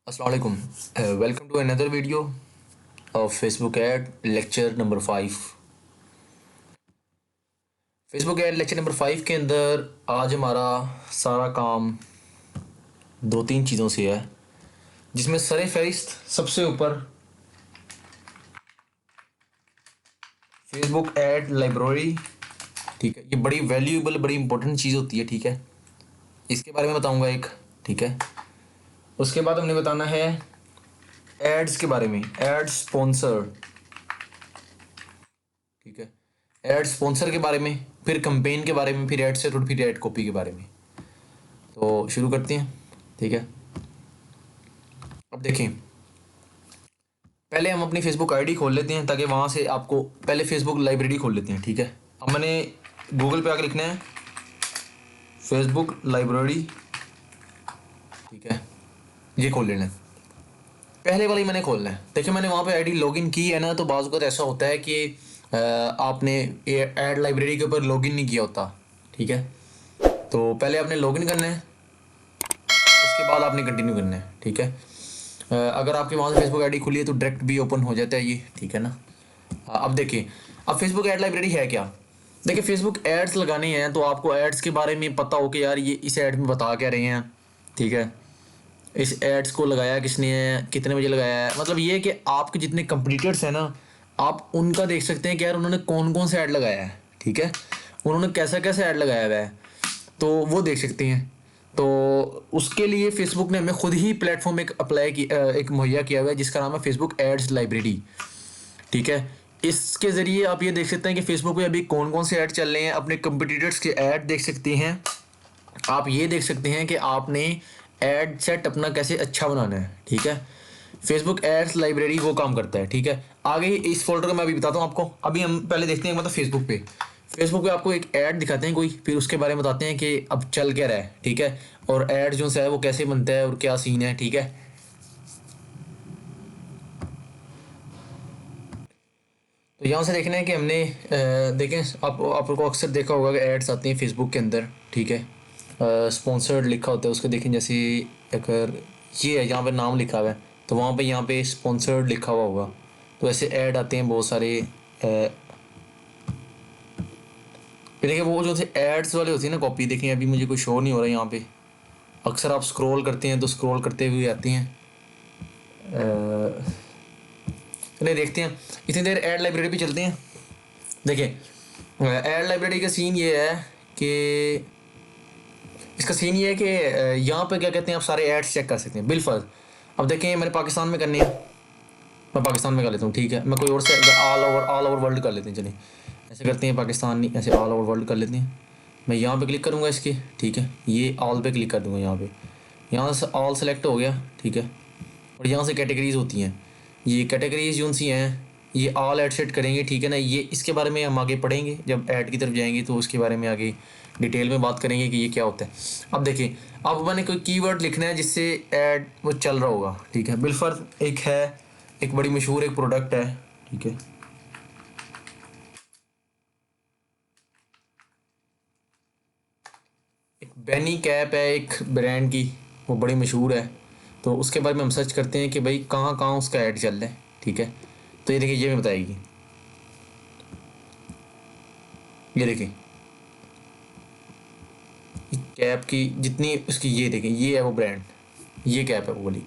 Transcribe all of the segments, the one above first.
अस्सलाम वालेकुम। Welcome to another video of Facebook ad lecture number 5। Facebook ad lecture number 5 के अंदर आज हमारा सारा काम दो तीन चीज़ों से है, जिसमें सरे फहरिस्त सबसे ऊपर फेसबुक ऐड लाइब्रेरी। ठीक है, ये बड़ी वैल्यूएबल बड़ी इंपॉर्टेंट चीज़ होती है। ठीक है, इसके बारे में बताऊंगा एक। ठीक है, उसके बाद हमने बताना है एड्स के बारे में, एड स्पॉन्सर। ठीक है, एड स्पॉन्सर के बारे में, फिर कंपेन के बारे में, फिर एड सेट और फिर एड कॉपी के बारे में। तो शुरू करते हैं। ठीक है, अब देखें, पहले हम अपनी फेसबुक आईडी खोल लेते हैं ताकि वहाँ से आपको पहले फेसबुक लाइब्रेरी खोल लेते हैं। ठीक है, अब मैंने गूगल पे आकर लिखना है फेसबुक लाइब्रेरी। ठीक है, ये खोल लेना है, पहले वाली मैंने खोलना है। देखिए, मैंने वहाँ पे आईडी लॉगिन की है ना, तो बाज़ वक़्त ऐसा होता है कि आपने ऐड लाइब्रेरी के ऊपर लॉगिन नहीं किया होता। ठीक है, तो पहले आपने लॉगिन करना है, उसके बाद आपने कंटिन्यू करना है। ठीक है, अगर आपके वहाँ से फेसबुक आईडी खुली है तो डायरेक्ट भी ओपन हो जाता है ये। ठीक है ना। अब देखिए, अब फेसबुक ऐड लाइब्रेरी है क्या। देखिए, फेसबुक एड्स लगाने हैं तो आपको एड्स के बारे में पता हो कि यार ये इस ऐड में बता क्या रहे हैं। ठीक है, इस एड्स को लगाया किसने है, कितने बजे लगाया है, मतलब ये कि आपके जितने कंपटीटर्स हैं ना, आप उनका देख सकते हैं कि यार उन्होंने कौन कौन सा ऐड लगाया है। ठीक है, उन्होंने कैसा कैसा ऐड लगाया हुआ है, तो वो देख सकते हैं। तो उसके लिए फेसबुक ने हमें खुद ही प्लेटफॉर्म एक अप्लाई की एक मुहैया किया हुआ है जिसका नाम है फेसबुक एड्स लाइब्रेरी। ठीक है, इसके ज़रिए आप ये देख सकते हैं कि फेसबुक पे अभी कौन कौन से ऐड चल रहे हैं, अपने कंपटीटर्स के ऐड देख सकते हैं। आप ये देख सकते हैं कि आपने ऐड सेट अपना कैसे अच्छा बनाना है। ठीक है, फेसबुक एड्स लाइब्रेरी वो काम करता है। ठीक है, आगे इस फोल्डर को मैं अभी बताता हूँ आपको। अभी हम पहले देखते हैं, मतलब फेसबुक पे आपको एक ऐड दिखाते हैं कोई, फिर उसके बारे में बताते हैं कि अब चल क्या रहा है। ठीक है, और ऐड जो है वो कैसे बनता है और क्या सीन है। ठीक है, तो यहाँ से देखना है कि हमने देखें, आपको अक्सर देखा होगा कि एड्स आती हैं फेसबुक के अंदर। ठीक है, स्पॉन्सर्ड लिखा होता है उसको, देखें जैसे अगर ये है यहाँ पे नाम लिखा हुआ है तो वहाँ पे यहाँ पे स्पॉन्सर्ड लिखा हुआ होगा। तो ऐसे ऐड आते हैं बहुत सारे। फिर देखिए, वो जो थे एड्स वाले होती है ना कॉपी, देखें अभी मुझे कोई शो नहीं हो रहा है यहाँ पे। अक्सर आप स्क्रॉल करते हैं तो स्क्रॉल करते हुए आती हैं। चलिए देखते हैं, इतनी देर ऐड लाइब्रेरी पे चलते हैं। देखिए, ऐड लाइब्रेरी का सीन ये है कि इसका सीन ये है कि यहाँ पे क्या कहते हैं, आप सारे ऐड्स चेक कर सकते हैं बिलफर्ज। अब देखें, मैंने पाकिस्तान में करने हैं, मैं पाकिस्तान में कर लेता हूँ। ठीक है, मैं कोई और से ऑल ओवर वर्ल्ड कर लेते हैं। चलिए ऐसे करते हैं, पाकिस्तान नहीं, ऐसे ऑल ओवर वर्ल्ड कर लेते हैं। मैं यहाँ पे क्लिक करूँगा इसके। ठीक है, ये ऑल पे क्लिक कर दूँगा यहाँ पे, यहाँ से ऑल सेलेक्ट हो गया। ठीक है, और यहाँ से कैटेगरीज होती हैं, ये कैटेगरीज जो सी हैं ये ऑल ऐड सेट करेंगे। ठीक है ना, ये इसके बारे में हम आगे पढ़ेंगे जब ऐड की तरफ जाएंगे, तो उसके बारे में आगे डिटेल में बात करेंगे कि ये क्या होता है। अब देखिए, अब मैंने कोई कीवर्ड लिखना है जिससे ऐड वो चल रहा होगा। ठीक है, बिलफर्ज एक है, एक बड़ी मशहूर एक प्रोडक्ट है। ठीक है, एक बैनी कैप है एक ब्रांड की, वो बड़ी मशहूर है। तो उसके बारे में हम सर्च करते हैं कि भाई कहाँ कहाँ उसका ऐड चल रहा है। ठीक है, तो ये देखिए, ये मैं बताएगी, ये देखिए कैप की जितनी उसकी, ये देखें, ये है वो ब्रांड, ये कैप है वो वाली।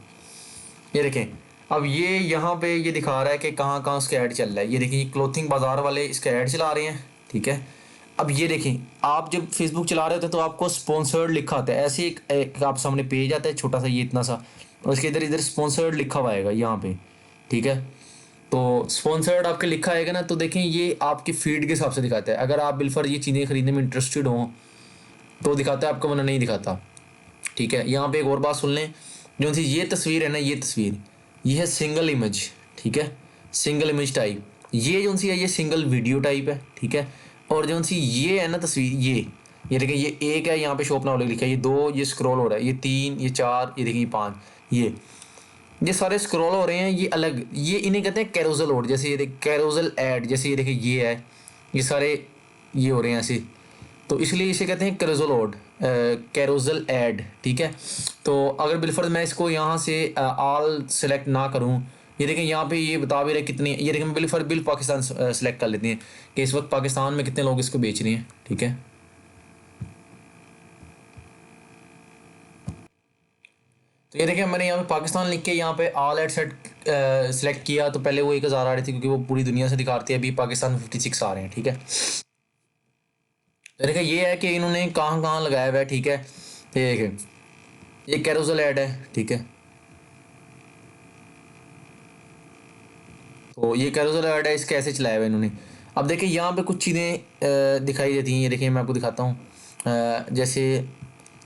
ये देखें, अब ये यहाँ पे ये दिखा रहा है कि कहाँ कहाँ उसका ऐड चल रहा है। ये देखिए, ये क्लोथिंग बाजार वाले इसका ऐड चला रहे हैं। ठीक है, अब ये देखें, आप जब फेसबुक चला रहे होते हैं तो आपको स्पॉन्सर्ड लिखा होता है, ऐसे एक आप सामने पेज आता है छोटा सा, ये इतना सा, और इसके इधर इधर स्पॉन्सर्ड लिखा हुआ आएगा यहाँ पे। ठीक है, तो स्पॉन्सर्ड आपके लिखा आएगा ना, तो देखें ये आपकी फीड के हिसाब से दिखाता है। अगर आप बिलफर ये चीज़ें खरीदने में इंटरेस्टेड हों तो दिखाता है आपको, वरना नहीं दिखाता। ठीक है, यहाँ पे एक और बात सुन लें, जो सी ये तस्वीर है ना, ये तस्वीर ये है सिंगल इमेज। ठीक है, सिंगल इमेज टाइप, ये जो सी है ये सिंगल वीडियो टाइप है। ठीक है, और जो सी ये है ना तस्वीर, ये देखिए, ये एक है, यहाँ पे शॉप नाउ लिखा है, ये दो, ये स्क्रॉल हो रहा है, ये तीन, ये चार, ये देखिए, ये पाँच, ये सारे स्क्रॉल हो रहे हैं, ये अलग, ये इन्हें कहते हैं कैरोजल ओड। जैसे ये देख कैरोजल ऐड, जैसे ये देखिए, ये है, ये सारे ये हो रहे हैं ऐसे, तो इसलिए इसे कहते हैं कैरोजल ओड। कैरोजल ऐड, ठीक है। तो अगर बिलफर्ज मैं इसको यहाँ से ऑल सेलेक्ट ना करूँ, ये देखें यहाँ पे ये बता भी रहे कितनी, ये देखें बिलफर्ज बिल पाकिस्तान सेलेक्ट कर लेते हैं कि इस वक्त पाकिस्तान में कितने लोग इसको बेच रहे हैं, ठीक है। तो ये देखिए मैंने यहाँ पे पाकिस्तान लिख के यहाँ पे ऑल एट सेट सेलेक्ट किया, तो पहले वो 1000 आ रही थी क्योंकि वो पूरी दुनिया से दिखाती है, अभी पाकिस्तान 56 आ रहे हैं, ठीक है। तो देखिए ये है कि इन्होंने कहाँ कहाँ लगाया हुआ है, ठीक है। तो ये देखिए ये कैरोसल ऐड है, ठीक है। तो ये कैरोसल ऐड है, इसके ऐसे चलाया हुआ है इन्होंने। अब देखिए यहाँ पे कुछ चीज़ें दिखाई देती हैं, ये देखिए मैं आपको दिखाता हूँ। जैसे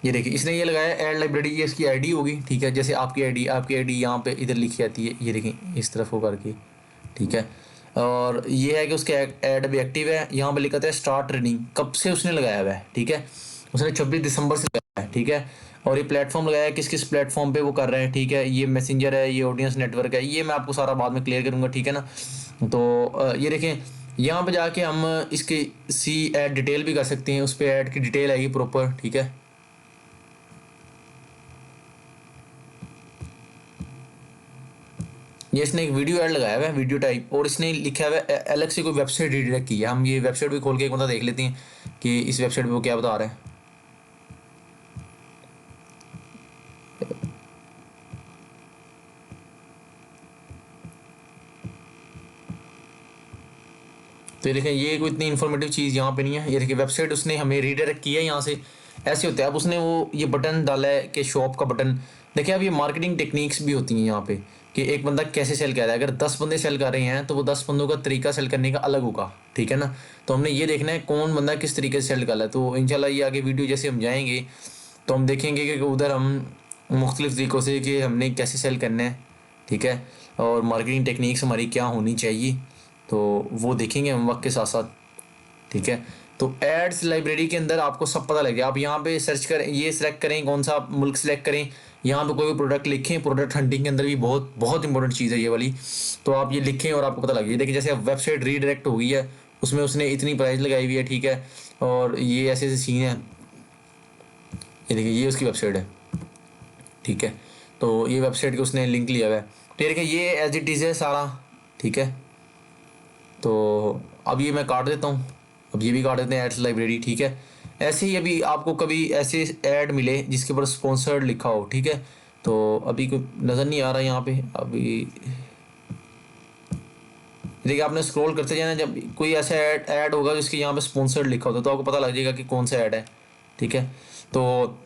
ये देखिए इसने ये लगाया ऐड लाइब्रेरी, ये इसकी आईडी होगी, ठीक है। जैसे आपकी आईडी यहाँ पे इधर लिखी आती है, ये देखिए इस तरफ हो करके, ठीक है। और ये है कि उसके ऐड भी एक्टिव है, यहाँ पे लिखा है स्टार्ट रनिंग, कब से उसने लगाया हुआ है, ठीक है। उसने 26 दिसंबर से लगाया है, ठीक है। और ये प्लेटफॉर्म लगाया है, किस किस प्लेटफॉर्म पे वो कर रहे हैं, ठीक है। ये मैसेंजर है, ये ऑडियंस नेटवर्क है, ये मैं आपको सारा बाद में क्लियर करूँगा, ठीक है ना। तो ये देखें यहाँ पे जाके हम इसकी सी ऐड डिटेल भी कर सकते हैं, उस पर ऐड की डिटेल आएगी प्रॉपर, ठीक है। ये इसने एक वीडियो ऐड लगाया हुआ है, वीडियो टाइप, और इसने लिखा हुआ है अलग से कोई वेबसाइट रीडायरेक्ट की है। हम ये वेबसाइट भी खोल के एक मतलब देख लेते हैं कि इस वेबसाइट पे वो क्या बता रहा है। तो ये देखें ये कोई इतनी इन्फॉर्मेटिव चीज़ यहाँ पे नहीं है। ये देखिए वेबसाइट उसने हमें रीडायरेक्ट किया है यहाँ से, ऐसे होता है। अब उसने वो ये बटन डाला है कि शॉप का बटन, देखिए अब ये मार्केटिंग टेक्निक्स भी होती हैं यहाँ पे कि एक बंदा कैसे सेल कर रहा है। अगर 10 बंदे सेल कर रहे हैं तो वो 10 बंदों का तरीका सेल करने का अलग होगा, ठीक है ना। तो हमने ये देखना है कौन बंदा किस तरीके से सेल कर रहा है। तो इंशाल्लाह ये आगे वीडियो जैसे हम जाएंगे तो हम देखेंगे कि उधर हम मुख्तलिफ़ तरीक़ों से कि हमने कैसे सेल करना है, ठीक है। और मार्केटिंग टेक्निक्स हमारी क्या होनी चाहिए, तो वो देखेंगे हम वक्त के साथ साथ, ठीक है। तो एड्स लाइब्रेरी के अंदर आपको सब पता लग गया। आप यहाँ पे सर्च करें, ये सिलेक्ट करें कौन सा मुल्क सेलेक्ट करें, यहाँ पे कोई भी प्रोडक्ट लिखें। प्रोडक्ट हंटिंग के अंदर भी बहुत बहुत इंपॉर्टेंट चीज़ है ये वाली, तो आप ये लिखें और आपको पता लग गया। देखिए जैसे अब वेबसाइट रीडायरेक्ट हो गई है, उसमें उसने इतनी प्राइस लगाई हुई है, ठीक है। और ये ऐसे ऐसे सीन है, ये देखिए ये उसकी वेबसाइट है, ठीक है। तो ये वेबसाइट के उसने लिंक लिया हुआ है, तो ये देखिए ये एज इट इज़ है सारा, ठीक है। तो अब ये मैं काट देता हूँ, अब ये भी काट देते हैं एड्स लाइब्रेरी, ठीक है। ऐसे ही अभी आपको कभी ऐसे ऐड मिले जिसके ऊपर स्पॉन्सर्ड लिखा हो, ठीक है। तो अभी कोई नज़र नहीं आ रहा यहाँ पे अभी, देखिए आपने स्क्रॉल करते जाना, जब कोई ऐसा ऐड होगा जिसके यहाँ पे स्पॉन्सर्ड लिखा होता है तो आपको पता लग जाएगा कि कौन सा ऐड है, ठीक है। तो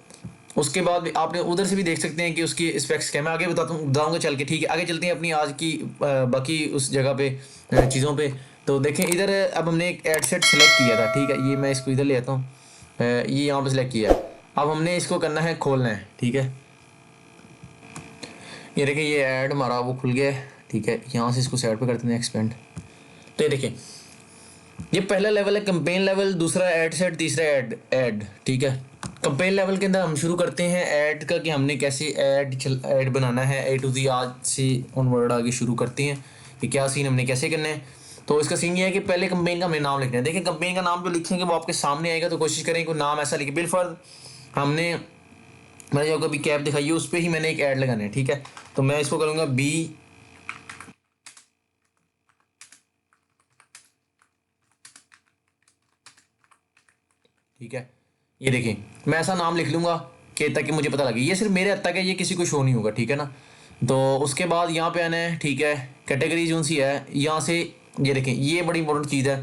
उसके बाद आपने उधर से भी देख सकते हैं कि उसकी स्पेक्स क्या, मैं आगे बताऊंगा चल के, ठीक है। आगे चलते हैं अपनी आज की बाकी उस जगह पे चीज़ों पे। तो देखें इधर अब हमने एक एड सेट सेलेक्ट किया था, ठीक है। ये मैं इसको इधर ले आता हूँ, ये यहाँ पे सेलेक्ट किया है। अब हमने इसको करना है खोलना है, ठीक है। ये देखिए ये ऐड हमारा वो खुल गया है, ठीक है। यहाँ से इसको साइड पे करते हैं एक्सपेंड। तो ये देखिए ये पहला लेवल है कंपेन लेवल, दूसरा ऐड सेट, तीसरा ऐड, ठीक है। कंपेन लेवल के अंदर हम शुरू करते हैं ऐड का कि हमने कैसे ऐड बनाना है ए टू दी, आज से ऑनवर्ड आगे शुरू करते हैं कि क्या सीन हमने कैसे करना है। तो इसका सीन ये है कि पहले कंपेन का हमें नाम लिखना है। देखिए कंपेन का नाम जो लिखेंगे वो आपके सामने आएगा, तो कोशिश करें कोई नाम ऐसा लिखे। बिलफर्ज हमने, मैंने जो अभी कैप दिखाई है उस पर ही मैंने एक ऐड लगाना है, ठीक है। तो मैं इसको करूँगा बी, ठीक है। ये देखिए मैं ऐसा नाम लिख लूँगा कि ताकि मुझे पता लगे ये सिर्फ मेरे हद तक है, ये किसी को शो नहीं होगा, ठीक है ना। तो उसके बाद यहाँ पे आना है, ठीक है। कैटेगरी जो सी है यहाँ से, ये देखें ये बड़ी इंपॉर्टेंट चीज़ है।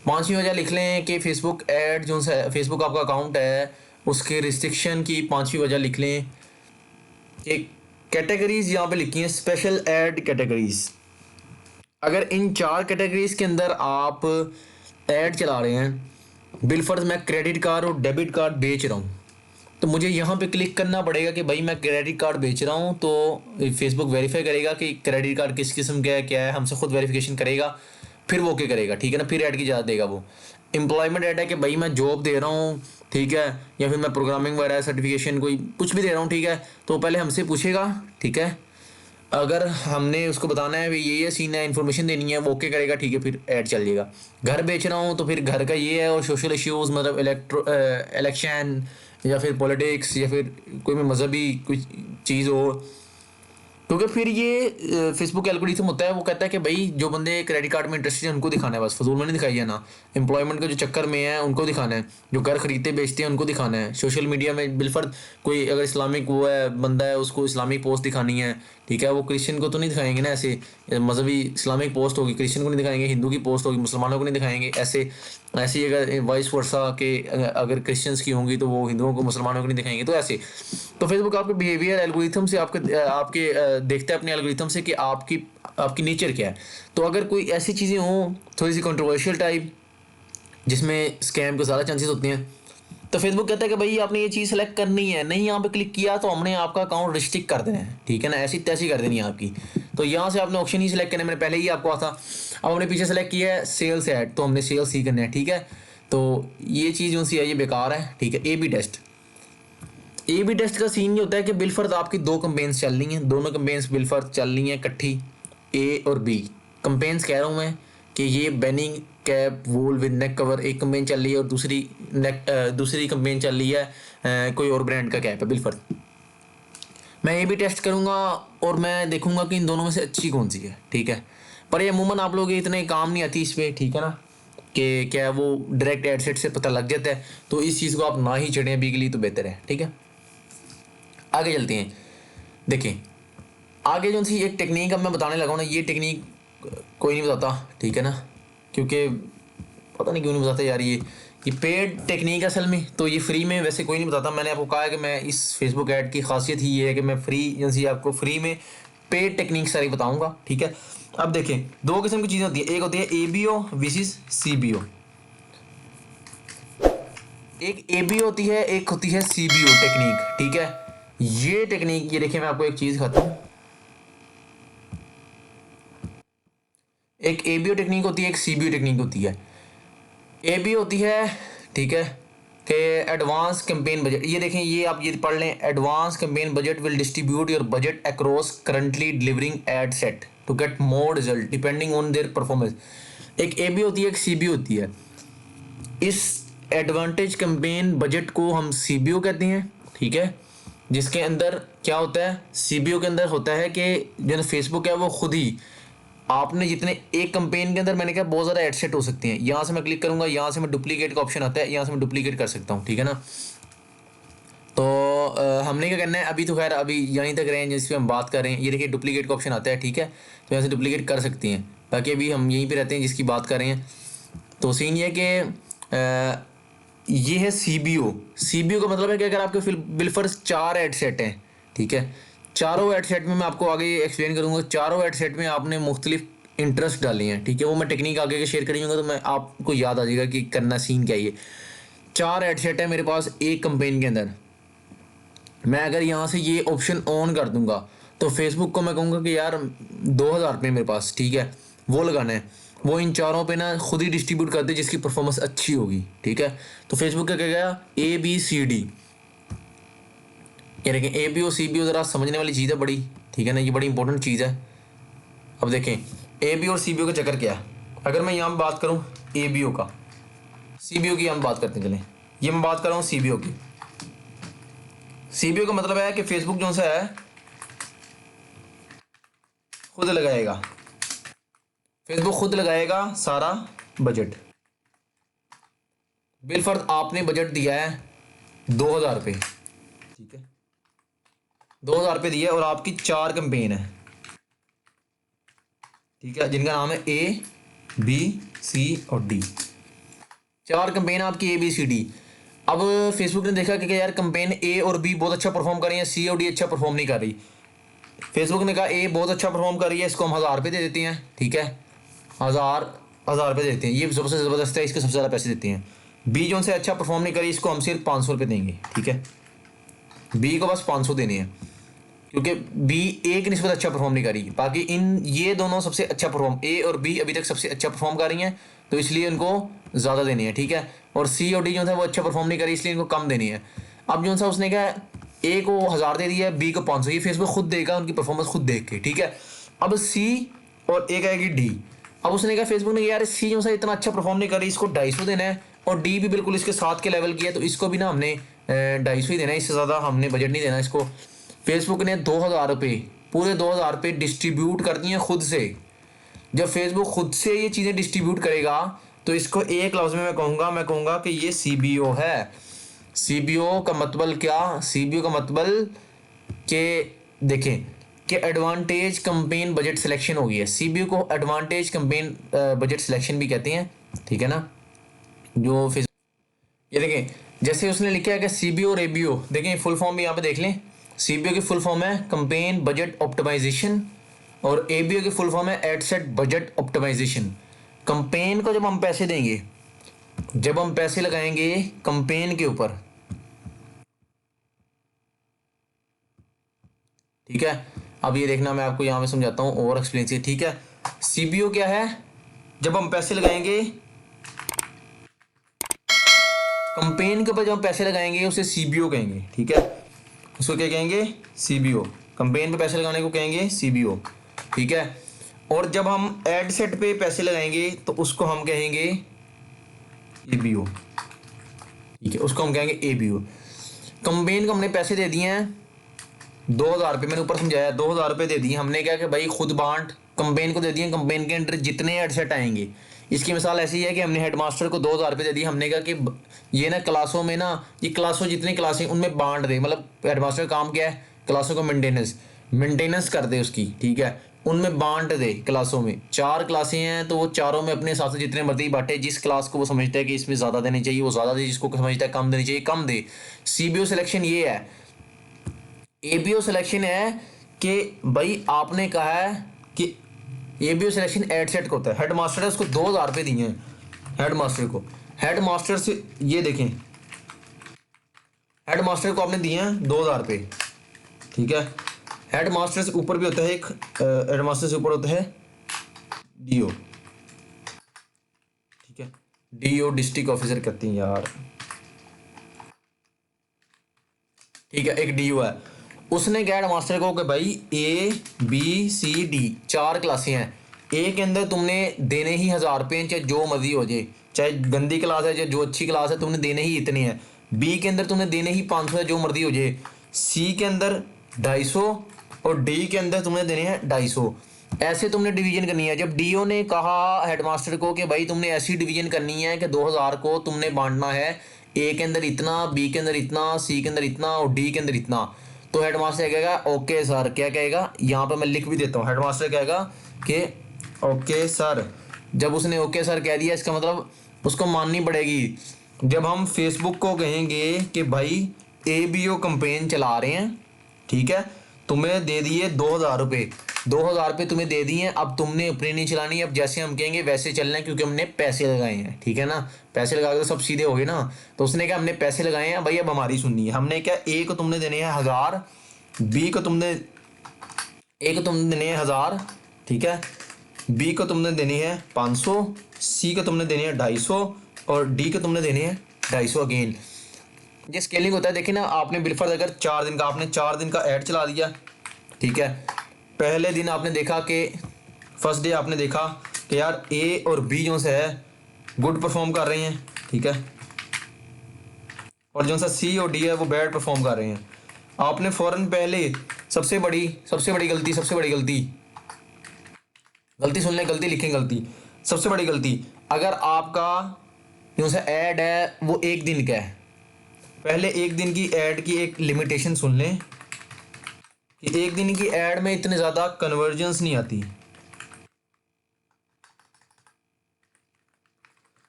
5वीं वजह लिख लें कि फेसबुक ऐड जो सा फेसबुक आपका अकाउंट है उसके रिस्ट्रिक्शन की 5वीं वजह लिख लें कि कैटेगरीज़ यहाँ पे लिखी हैं स्पेशल ऐड कैटेगरीज़। अगर इन 4 कैटेगरीज़ के अंदर आप ऐड चला रहे हैं, बिलफर्ज मैं क्रेडिट कार्ड और डेबिट कार्ड बेच रहा हूँ, तो मुझे यहाँ पे क्लिक करना पड़ेगा कि भाई मैं क्रेडिट कार्ड बेच रहा हूँ। तो फेसबुक वेरीफाई करेगा कि क्रेडिट कार्ड किस किस्म का है, क्या है, हमसे खुद वेरिफिकेशन करेगा, फिर वो ओके करेगा, ठीक है ना। फिर ऐड की इजाज़त देगा वो। एम्प्लॉयमेंट ऐड है कि भाई मैं जॉब दे रहा हूँ, ठीक है, या फिर मैं प्रोग्रामिंग वगैरह सर्टिफिकेशन कोई कुछ भी दे रहा हूँ, ठीक है। तो पहले हमसे पूछेगा, ठीक है। अगर हमने उसको बताना है भाई ये सीन है, इन्फॉर्मेशन देनी है, वो ओके करेगा, ठीक है, फिर ऐड चल जाएगा। घर बेच रहा हूँ तो फिर घर का ये है, और सोशल इश्यूज़ मतलब इलेक्शन या फिर पॉलिटिक्स या फिर कोई भी मजहबी कोई चीज़ हो, क्योंकि फिर ये फेसबुक एल्गोरिथम होता है, वो कहता है कि भाई जो बंदे क्रेडिट कार्ड में इंटरेस्टेड है उनको दिखाना है, बस फजूल में नहीं दिखाई है ना, एम्प्लॉयमेंट के जो चक्कर में है उनको दिखाना है, जो घर खरीदते बेचते हैं उनको दिखाना है, सोशल मीडिया में बिलफर्द कोई अगर इस्लामिक वो है बंदा है उसको इस्लामिक पोस्ट दिखानी है, ठीक है, वो क्रिश्चियन को तो नहीं दिखाएंगे ना, ऐसे मजहबी इस्लामिक पोस्ट होगी क्रिश्चियन को नहीं दिखाएंगे, हिंदू की पोस्ट होगी मुसलमानों को नहीं दिखाएंगे, ऐसे ऐसे ही अगर वाइस वर्सा के अगर क्रिश्चियंस की होंगी तो वो हिंदुओं को मुसलमानों को नहीं दिखाएंगे, तो ऐसे। तो फेसबुक आपके बिहेवियर एल्गोरिथम से आपके आपके देखता है अपने एल्गोरिथम से कि आपकी आपकी नेचर क्या है। तो अगर कोई ऐसी चीज़ें हों थोड़ी सी कंट्रोवर्शियल टाइप जिसमें स्कैम के ज़्यादा चांसेस होते हैं, तो फेसबुक कहता है कि भाई आपने ये चीज़ सेलेक्ट करनी है, नहीं यहाँ पे क्लिक किया तो हमने आपका अकाउंट रिस्ट्रिक्ट कर देना है, ठीक है ना, ऐसी तैसी कर देनी है आपकी। तो यहाँ से आपने ऑप्शन ही सिलेक्ट करना है, मैंने पहले ही आपको कहा था। अब हमने पीछे सेलेक्ट किया है सेल्स ऐड, तो हमने सेल्स ही करना है, ठीक है। तो ये चीज़ जो सी है ये बेकार है, ठीक है। ए बी टेस्ट का सीन ये होता है कि बिलफर्द आपकी दो कंपेन्स चल रही हैं, दोनों कंपेन्स बिलफर्द चल रही हैं इकट्ठी, ए और बी कंपेन्स कह रहा हूँ मैं कि ये benign cap wool with neck cover एक कंपेन चल रही है, और दूसरी कंपेन चल रही है कोई और ब्रांड का कैप है बिलफर्द। मैं ए बी टेस्ट करूँगा और मैं देखूँगा कि इन दोनों में से अच्छी कौन सी है, ठीक है। पर ये अमूमन आप लोग इतने काम नहीं आती इस पर, ठीक है ना, कि क्या वो डायरेक्ट एडसेट से पता लग जाता है, तो इस चीज़ को आप ना ही चढ़ें अभी के लिए तो बेहतर है, ठीक है। आगे चलते हैं, देखिए आगे जो सी एक टेक्निक अब मैं बताने लगा हूँ ना, ये टेक्निक कोई नहीं बताता, ठीक है ना, क्योंकि पता नहीं क्यों नहीं बताते यार, ये पेड टेक्निक है असल में, तो ये फ्री में वैसे कोई नहीं बताता। मैंने आपको कहा है कि मैं इस फेसबुक ऐड की खासियत ही ये है कि मैं फ्री जैसे आपको फ्री में पेड टेक्निक सारी बताऊँगा, ठीक है। अब देखें दो किस्म की चीज़ें होती है, एक होती है ABO विसेस CBO, एक ABO होती है, एक होती है CBO टेक्निक, ठीक है। ये टेक्निक ये देखिए मैं आपको एक चीज़ खाता हूँ, एक ABO टेक्निक होती है, एक CBO टेक्निक होती है। ABO होती है, ठीक है, कि एडवांस कैंपेन बजट, ये देखें ये आप ये पढ़ लें, advance campaign budget will distribute your budget across currently delivering ad set to get more result depending on their performance. एक ABO होती है, एक CBO होती है। इस एडवांटेज कैंपेन बजट को हम CBO कहते हैं, ठीक है, जिसके अंदर क्या होता है, CBO के अंदर होता है कि जो फेसबुक है वो खुद ही आपने जितने एक कंपेन के अंदर मैंने कहा बहुत ज़्यादा एडसेट हो सकते हैं, यहाँ से मैं क्लिक करूँगा, यहाँ से मैं डुप्लीकेट का ऑप्शन आता है, यहाँ से मैं डुप्लीकेट कर सकता हूँ, ठीक है ना। तो हमने क्या करना है, अभी तो खैर अभी यहीं तक रहे हैं जिस पर हम बात कर रहे हैं, ये देखिए डुप्लीकेट का ऑप्शन आता है, ठीक है, तो यहाँ से डुप्लीकेट कर सकती हैं, बाकी अभी हम यहीं पर रहते हैं जिसकी बात कर रहे हैं। तो सीन ये कि ये है CBO का मतलब है कि अगर आपके बिलफर्स 4 एडसेट हैं, ठीक है, चारों एडसेट में मैं आपको आगे एक्सप्लेन करूंगा, चारों एडसेट में आपने मुख्तलिफ इंटरेस्ट डाले हैं, ठीक है, वो मैं टेक्निक आगे के शेयर करूँगा तो मैं आपको याद आ जाएगा कि करना सीन क्या है। 4 एडसेट है मेरे पास एक कंपेन के अंदर, मैं अगर यहाँ से ये ऑप्शन ऑन कर दूंगा तो फेसबुक को मैं कहूँगा कि यार 2000 रुपये मेरे पास, ठीक है, वो लगाना है, वो इन चारों पे ना खुद ही डिस्ट्रीब्यूट कर दे जिसकी परफॉर्मेंस अच्छी होगी, ठीक है। तो फेसबुक का क्या गया ABCD, ये देखें ABO CBO ज़रा समझने वाली चीज़ है बड़ी, ठीक है ना, ये बड़ी इंपॉर्टेंट चीज़ है। अब देखें ABO और CBO का चक्कर क्या है, अगर मैं यहाँ बात करूँ ABO का, CBO की हम बात करते हैं, चलें ये मैं बात कर रहा हूँ CBO की। CBO का मतलब है कि फेसबुक जो सा है खुद लगाएगा, फेसबुक खुद लगाएगा सारा बजट, बिलफर्ज आपने बजट दिया है 2000 रुपये, ठीक है, 2000 रुपये दिया और आपकी 4 कंपेन है, ठीक है, जिनका नाम है ABC और D, 4 कंपेन आपकी ABCD। अब फेसबुक ने देखा कि यार कंपेन A और B बहुत अच्छा परफॉर्म कर रही है, C और D अच्छा परफॉर्म नहीं कर रही, फेसबुक ने कहा A बहुत अच्छा परफॉर्म कर रही है, इसको हम 1000 रुपये दे देते हैं, ठीक है, हज़ार रुपये देते हैं, ये सबसे ज़बरदस्त है, इसके सबसे ज़्यादा पैसे देते हैं। B जो से अच्छा परफॉर्म नहीं करी, इसको हम सिर्फ 500 रुपये देंगे, ठीक है, B को बस 500 देने हैं, क्योंकि B एक निस्बत अच्छा परफॉर्म नहीं करी, बाकी इन ये दोनों सबसे अच्छा परफॉर्म A और B अभी तक सबसे अच्छा परफॉर्म कर रही हैं, तो इसलिए उनको ज़्यादा देनी है, ठीक है, और C और D जो था वो अच्छा परफॉर्म नहीं करी इसलिए इनको कम देनी है। अब जो सा उसने कहा ए को 1000 दे दिया, बी को 500, ये फेसबुक खुद देगा उनकी परफॉर्मेंस खुद देख के, ठीक है। अब सी और एक आएगी डी। अब उसने कहा, फेसबुक ने, यार सी जो सा इतना अच्छा परफॉर्म नहीं कर रही, इसको 250 देना है, और डी भी बिल्कुल इसके साथ के लेवल की है, तो इसको भी ना हमने 250 ही देना है, इससे ज़्यादा हमने बजट नहीं देना इसको। फेसबुक ने 2000 रुपये, पूरे 2000 रुपये डिस्ट्रीब्यूट कर दिए खुद से। जब फेसबुक खुद से ये चीज़ें डिस्ट्रीब्यूट करेगा तो इसको एक लफ्ज़ में मैं कहूँगा कि ये CBO है। CBO का मतलब क्या? CBO का मतलब कि देखें कि एडवांटेज कैंपेन बजट सिलेक्शन हो गई है। CBO को एडवांटेज कैंपेन बजट सिलेक्शन भी कहते हैं, ठीक है ना। जो फेसबुक, ये देखें जैसे उसने लिखा है कि CBO और ABO, देखें फुल फॉर्म भी यहाँ पे देख लें। CBO की फुल फॉर्म है कैंपेन बजट ऑप्टिमाइजेशन, और ABO की फुल फॉर्म है ad set budget optimization. Campaign को जब हम पैसे देंगे, जब हम पैसे लगाएंगे कैंपेन के ऊपर, ठीक है। अब ये देखना, मैं आपको यहाँ पे समझाता हूँ और एक्सप्लेन से, ठीक है। CBO क्या है? जब हम पैसे लगाएंगे कैंपेन के ऊपर, जब हम पैसे लगाएंगे उसे CBO कहेंगे, ठीक है। उसको क्या कहेंगे? CBO। कैंपेन पे पैसे लगाने को कहेंगे CBO, ठीक है। और जब हम एड सेट पे पैसे लगाएंगे तो उसको हम कहेंगे ABO, ठीक है, उसको हम कहेंगे ABO। कैंपेन को हमने पैसे दे दिए हैं 2000 रुपये, मैंने ऊपर समझाया, 2000 रुपये दे दिए हमने, क्या कि भाई खुद बांट, कैंपेन को दे दिए, कैंपेन के अंडर जितने एड सेट आएंगे। इसकी मिसाल ऐसी है कि हमने हेडमास्टर को 2000 रुपये दे दिए, हमने कहा कि ये ना क्लासों में ना, ये क्लासों जितनी क्लासें उनमें बांट दे, मतलब हेडमास्टर का काम क्या है? क्लासों को मेंटेनेंस कर दे उसकी, ठीक है, उनमें बांट दे। क्लासों में 4 क्लासें हैं तो वो चारों में अपने हिसाब से जितने मर्जी बांटे, जिस क्लास को वो समझता है कि इसमें ज़्यादा देनी चाहिए वो ज़्यादा दे, जिसको समझता है कम देनी चाहिए कम दे। CBO सिलेक्शन ये है। ABO सिलेक्शन है कि भाई आपने कहा है कि ABO सिलेक्शन एड सेट को होता है। हेडमास्टर है, उसको 2000 रुपये दिए हैं हेडमास्टर को। हेडमास्टर से ये देखें, हेडमास्टर को आपने दिए हैं 2000 रुपये, ठीक है। हेडमास्टर से ऊपर भी होता है एक, हेडमास्टर से ऊपर होता है DO, ठीक है। DO डिस्ट्रिक्ट ऑफिसर कहते हैं यार, ठीक है। एक DO है, उसने कहा हेडमास्टर को कि भाई ABCD 4 क्लासें हैं, A के अंदर तुमने देने ही 1000 रुपये, चाहे जो मर्जी हो जाए, चाहे गंदी क्लास है चाहे जो अच्छी क्लास है, तुमने देने ही इतने हैं। B के अंदर तुमने देने ही 500 है, जो मर्जी हो जाए। C के अंदर 250, और D के अंदर तुमने देने हैं 250। ऐसे तुमने डिवीजन करनी है। जब DO ने कहा हेडमास्टर को कि भाई तुमने ऐसी डिवीजन करनी है कि 2000 को तुमने बांटना है, A के अंदर इतना, B के अंदर इतना, C के अंदर इतना और D के अंदर इतना, तो हेडमास्टर कहेगा ओके सर। क्या कहेगा? यहाँ पे मैं लिख भी देता हूँ, हेडमास्टर कहेगा कि ओके सर। जब उसने ओके सर कह दिया, इसका मतलब उसको माननी पड़ेगी। जब हम फेसबुक को कहेंगे कि भाई ABO कैंपेन चला रहे हैं, ठीक है, तुम्हें दे दिए 2000 रुपये, 2000 रुपये तुम्हें दे दिए, अब तुमने अपनी नहीं चलानी, अब जैसे हम कहेंगे वैसे चलना है, क्योंकि हमने पैसे लगाए हैं, ठीक है ना। पैसे लगा के तो सब सीधे हो गए ना। तो उसने कहा हमने पैसे लगाए हैं भाई, अब हमारी सुननी है। हमने क्या, A को तुमने देने हैं 1000, B को तुमने देने हैं 1000, ठीक है, B को तुमने देनी है 500, C को तुमने देनी है 250, और D को तुमने देनी है 250 अगेन। ये स्केलिंग होता है। देखिए ना, आपने बिलफर्ज अगर 4 दिन का, आपने 4 दिन का ऐड चला दिया, ठीक है। पहले दिन आपने देखा कि फर्स्ट डे आपने देखा कि यार A और B जो से है गुड परफॉर्म कर रहे हैं, ठीक है, और जो सा C और D है वो बैड परफॉर्म कर रहे हैं। आपने फ़ौरन पहले सबसे बड़ी गलती सुन लें, गलती लिखें, गलती सबसे बड़ी गलती, अगर आपका जो सा ऐड है वो 1 दिन का है, पहले 1 दिन की ऐड की एक लिमिटेशन सुन लें कि 1 दिन की ऐड में इतने ज़्यादा कन्वर्जेंस नहीं आती।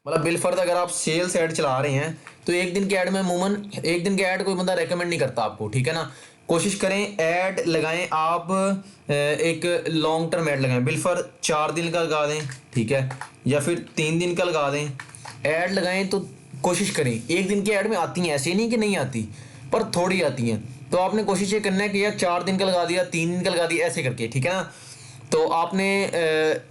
मतलब बिलफर्द अगर आप सेल्स ऐड चला रहे हैं तो 1 दिन की ऐड में अमूमन 1 दिन की ऐड कोई बंदा रेकमेंड नहीं करता आपको, ठीक है ना। कोशिश करें ऐड लगाएं आप, एक लॉन्ग टर्म ऐड लगाएं, बिलफर्द 4 दिन का लगा दें, ठीक है, या फिर 3 दिन का लगा दें। ऐड लगाएं तो कोशिश करें, 1 दिन की ऐड में आती हैं, ऐसे नहीं कि नहीं आती, पर थोड़ी आती हैं। तो आपने कोशिश ये करना है कि यार 4 दिन का लगा दिया, 3 दिन का लगा दिया, ऐसे करके, ठीक है ना। तो आपने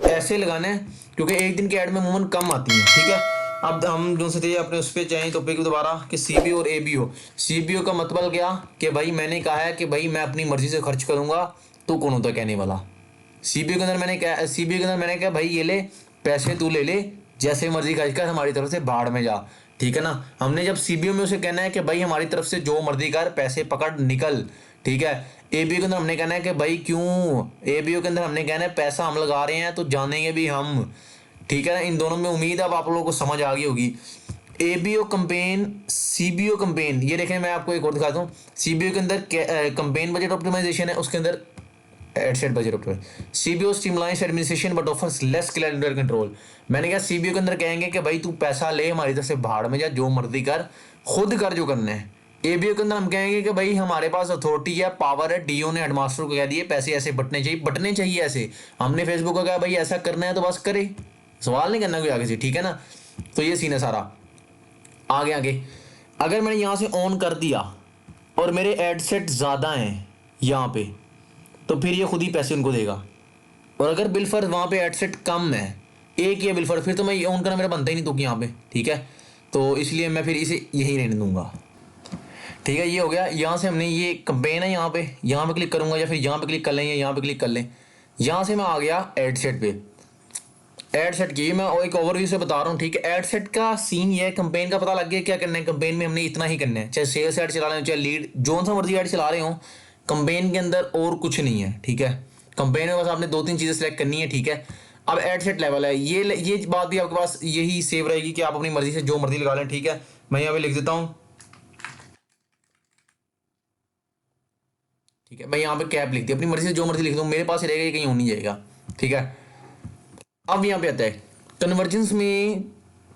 ऐसे लगाना है, क्योंकि 1 दिन की ऐड में अमूमन कम आती हैं, ठीक है। अब हम जो से थे अपने उस पर जाएँ टॉपिक दोबारा कि सीबीओ और एबीओ। सीबीओ का मतलब क्या कि भाई मैंने कहा है कि भाई मैं अपनी मर्जी से खर्च करूंगा, तो कौन होता कहने वाला। सीबीओ के अंदर मैंने कहा भाई ये ले पैसे, तू ले ले, जैसे मर्जी खर्च कर, हमारी तरफ से भाड़ में जा, ठीक है ना। हमने जब सीबीओ में उसे कहना है कि भाई हमारी तरफ से जो मर्जी कर, पैसे पकड़ निकल, ठीक है। एबीओ के अंदर हमने कहना है कि भाई क्यों, एबीओ के अंदर हमने कहना है पैसा हम लगा रहे हैं तो जानेंगे भी हम, ठीक है ना। इन दोनों में उम्मीद अब आप लोगों को समझ आ गई होगी। एबीओ कंपेन, सीबीओ कंपेन, ये देखें मैं आपको एक और दिखाता हूँ। सीबीओ के अंदर कंपेन बजट ऑप्टिमाइजेशन है, उसके अंदर ad set budget optimization. CBO streamlines administration but offers less clear control. मैंने कहा सीबीओ के अंदर कहेंगे कि भाई तू पैसा ले, हमारी तरफ से भाड़ में जा, जो मर्जी कर, खुद कर जो करना है। एबीओ के अंदर हम कहेंगे कि भाई हमारे पास अथॉरिटी है, पावर है, डीओ ने हेडमास्टर को कह दिए पैसे ऐसे बटने चाहिए ऐसे। हमने फेसबुक को कहा भाई ऐसा करना है तो बस करे, सवाल नहीं करना कोई आगे से, ठीक है ना। तो ये सीन है सारा। आगे अगर मैंने यहाँ से ऑन कर दिया और मेरे एडसेट ज़्यादा हैं यहाँ पे, तो फिर ये खुद ही पैसे उनको देगा। और अगर बिलफर्ज वहाँ पे एडसेट कम है, एक ही है बिलफर्ज, फिर तो मैं ये ऑन करना मेरा बनता ही नहीं तो यहाँ पे, ठीक है। तो इसलिए मैं फिर इसे यहीं रहने दूंगा, ठीक है। ये हो गया। यहाँ से हमने ये कंपेन है, यहाँ पे क्लिक करूँगा, या फिर यहाँ पे क्लिक कर लें, या यहाँ पे क्लिक कर लें। यहाँ से मैं आ गया एडसेट पे। एडसेट की मैं एक ओवरव्यू से बता रहा हूँ, ठीक है। एडसेट का सीन ये है, कंपेन का पता लग गया क्या करना है। कंपेन में हमने इतना ही करना है, चाहे सेल्स ऐड चला रहे हो, चाहे लीड, जो सा मर्जी ऐड चला रहे हो, कंपेन के अंदर और कुछ नहीं है, ठीक है। कंपेन में बस आपने 2-3 चीज़ें सेलेक्ट करनी है, ठीक है। अब एडसेट लेवल है, ये बात भी आपके पास यही सेव रहेगी कि आप अपनी मर्जी से जो मर्जी लगा लें, ठीक है। मैं यहाँ पे लिख देता हूँ, ठीक है। मैं यहाँ पे कैप लिख दिया, अपनी मर्जी से जो मर्जी लिख दूँ, मेरे पास ही रहेगा, ये कहीं हो नहीं जाएगा, ठीक है। अब यहाँ पे आता है कन्वर्जेंस में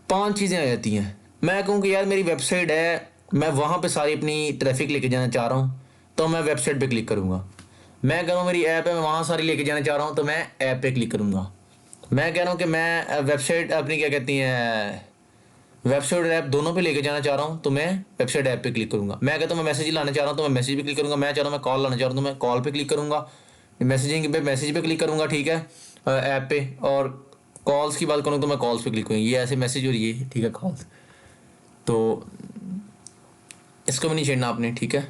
5 चीज़ें आ जाती हैं। मैं कहूँ कि यार मेरी वेबसाइट है, मैं वहाँ पे सारी अपनी ट्रैफिक लेके जाना चाह रहा हूँ, तो मैं वेबसाइट पे क्लिक करूँगा। मैं कह रहा हूँ मेरी ऐप है, मैं वहाँ सारी लेके जाना चाह रहा हूँ, तो मैं ऐप पे क्लिक करूँगा। मैं कह रहा हूँ कि मैं वेबसाइट अपनी क्या कहती हैं, वेबसाइट और ऐप दोनों पे लेके जाना चाह रहा हूँ, तो मैं वेबसाइट ऐप पे क्लिक करूँगा। मैं कहता हूँ मैं मैसेज लाना चाह रहा हूँ, तो मैं मैसेज पे क्लिक करूँगा। मैं चाह रहा हूँ मैं कॉल लाना चाह रहा हूँ, तो मैं कॉल पे क्लिक करूँगा। मैसेजिंग पे मैसेज पे क्लिक करूँगा, ठीक है, ऐप पे। और कॉल्स की बात करूँ तो मैं कॉल्स पे क्लिक करूँगी। ये ऐसे मैसेज हो रही है, ठीक है, कॉल्स, तो इसको भी नहीं छेड़ना आपने, ठीक है।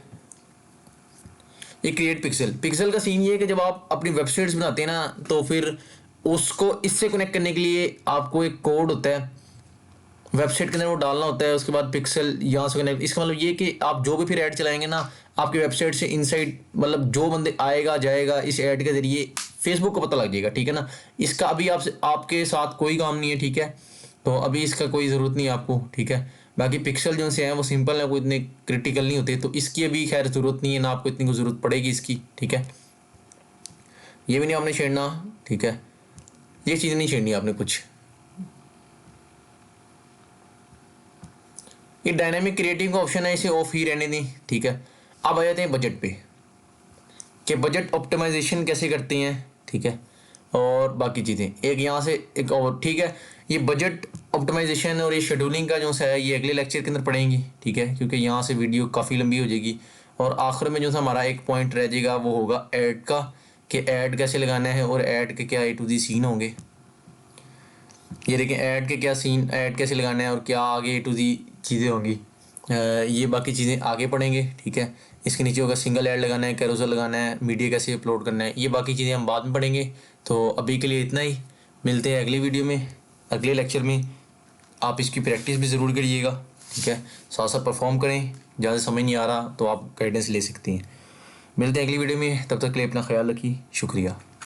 ये क्रिएट पिक्सल का सीन ये है कि जब आप अपनी वेबसाइट्स बनाते हैं ना, तो फिर उसको इससे कनेक्ट करने के लिए आपको एक कोड होता है वेबसाइट के अंदर, वो डालना होता है। उसके बाद पिक्सल यहाँ से कनेक्ट, इसका मतलब ये कि आप जो भी फिर ऐड चलाएंगे ना आपकी वेबसाइट से इनसाइड, मतलब जो बंदे आएगा जाएगा इस ऐड के जरिए, फेसबुक को पता लग जाएगा, ठीक है ना। इसका अभी आपके साथ कोई काम नहीं है, ठीक है। तो अभी इसका कोई ज़रूरत नहीं है आपको, ठीक है। बाकी पिक्सल जो से हैं वो सिंपल है, वो इतने क्रिटिकल नहीं होते, तो इसकी अभी खैर ज़रूरत नहीं है ना, आपको इतनी को ज़रूरत पड़ेगी इसकी, ठीक है। ये भी नहीं आपने छेड़ना, ठीक है। ये चीज़ नहीं छेड़नी आपने कुछ। ये डायनामिक क्रिएटिव का ऑप्शन है, इसे ऑफ ही रहने दें, ठीक है। अब आ जाते हैं बजट पे कि बजट ऑप्टिमाइजेशन कैसे करते हैं, ठीक है, और बाकी चीज़ें। एक यहाँ से एक और, ठीक है। ये बजट ऑप्टिमाइजेशन और ये शेड्यूलिंग का जो है ये अगले लेक्चर के अंदर पढ़ेंगे, ठीक है, क्योंकि यहाँ से वीडियो काफ़ी लंबी हो जाएगी। और आखिर में जो सा हमारा एक पॉइंट रह जाएगा वो होगा ऐड का, कि ऐड कैसे लगाना है और ऐड के क्या A to Z सीन होंगे। ये देखें ऐड के क्या सीन, ऐड कैसे लगाना है और क्या आगे A to Z चीज़ें होंगी। ये बाकी चीज़ें आगे पढ़ेंगे, ठीक है। इसके नीचे होगा सिंगल ऐड लगाना है, कैरोसेल लगाना है, मीडिया कैसे अपलोड करना है, ये बाकी चीज़ें हम बाद में पढ़ेंगे। तो अभी के लिए इतना ही, मिलते हैं अगली वीडियो में, अगले लेक्चर में। आप इसकी प्रैक्टिस भी ज़रूर करिएगा, ठीक है, साथ साथ परफॉर्म करें। ज़्यादा समझ नहीं आ रहा तो आप गाइडेंस ले सकती हैं। मिलते हैं अगली वीडियो में, तब तक के लिए अपना ख्याल रखिए, शुक्रिया।